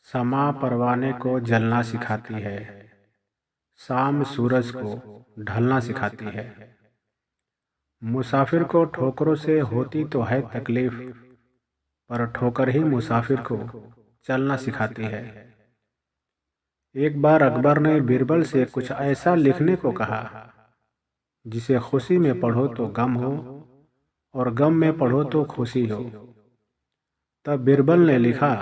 समा परवाने को जलना सिखाती है, शाम सूरज को ढलना सिखाती है। मुसाफिर को ठोकरों से होती तो है तकलीफ, पर ठोकर ही मुसाफिर को चलना सिखाती है। एक बार अकबर ने बीरबल से कुछ ऐसा लिखने को कहा जिसे खुशी में पढ़ो तो गम हो और गम में पढ़ो तो खुशी हो। तब बीरबल ने लिखा,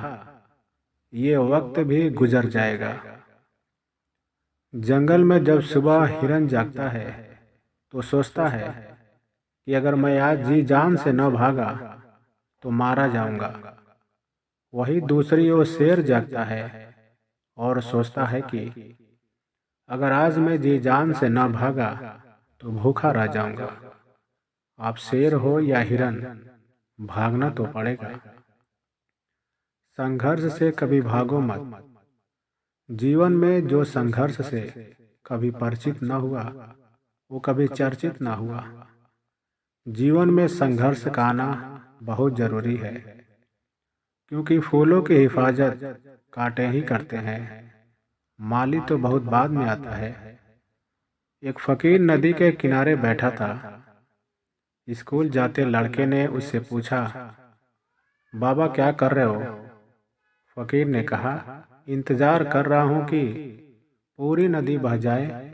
ये वक्त भी गुजर जाएगा। जंगल में जब सुबह हिरन जागता है तो सोचता है कि अगर मैं आज जी जान से न भागा तो मारा जाऊंगा। वही दूसरी ओर शेर जागता है और सोचता है कि अगर आज मैं जी जान से न भागा तो भूखा रह जाऊंगा। आप शेर हो या हिरन, भागना तो पड़ेगा। संघर्ष से कभी भागो मत। जीवन में जो संघर्ष से कभी परिचित न हुआ वो कभी चर्चित न हुआ। जीवन में संघर्ष का आना बहुत जरूरी है, क्योंकि फूलों की हिफाजत कांटे ही करते हैं। माली तो बहुत बाद में आता है। एक फकीर नदी के किनारे बैठा था। स्कूल जाते लड़के ने उससे पूछा, बाबा क्या कर रहे हो? फकीर ने कहा, इंतजार कर रहा हूं कि पूरी नदी बह जाए,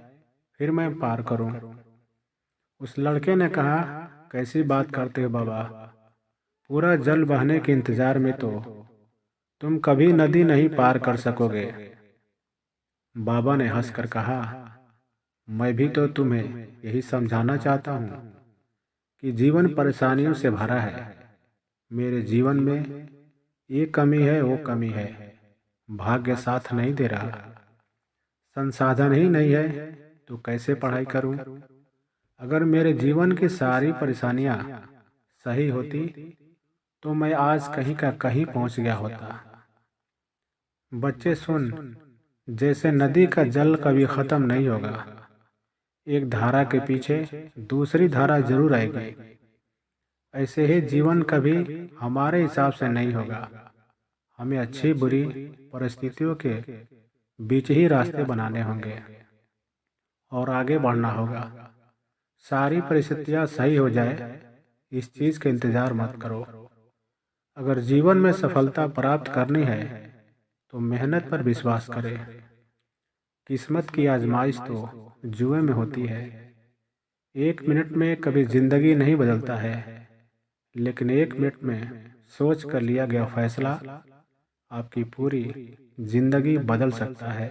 फिर मैं पार करूं। उस लड़के ने कहा, कैसी बात करते हो बाबा? पूरा जल बहने के इंतजार में तो तुम कभी नदी नहीं पार कर सकोगे। बाबा ने हंसकर कहा, मैं भी तो तुम्हें यही समझाना चाहता हूँ कि जीवन परेशानियों से भरा है। मेरे जीवन में ये कमी है, वो कमी है, भाग्य साथ नहीं दे रहा, संसाधन ही नहीं है तो कैसे पढ़ाई करूं? अगर मेरे जीवन की सारी परेशानियां सही होती तो मैं आज कहीं का कहीं पहुंच गया होता। बच्चे सुन, जैसे नदी का जल कभी खत्म नहीं होगा, एक धारा के पीछे दूसरी धारा जरूर आएगी। ऐसे ही जीवन कभी हमारे हिसाब से नहीं होगा। हमें अच्छी बुरी परिस्थितियों के बीच ही रास्ते बनाने होंगे और आगे बढ़ना होगा। सारी परिस्थितियां सही हो जाए, इस चीज का इंतजार मत करो। अगर जीवन में सफलता प्राप्त करनी है तो मेहनत पर विश्वास करें। किस्मत की आजमाइश तो जुए में होती है। एक मिनट में कभी जिंदगी नहीं बदलता है, लेकिन एक मिनट में सोच कर लिया गया फैसला आपकी पूरी जिंदगी बदल सकता है।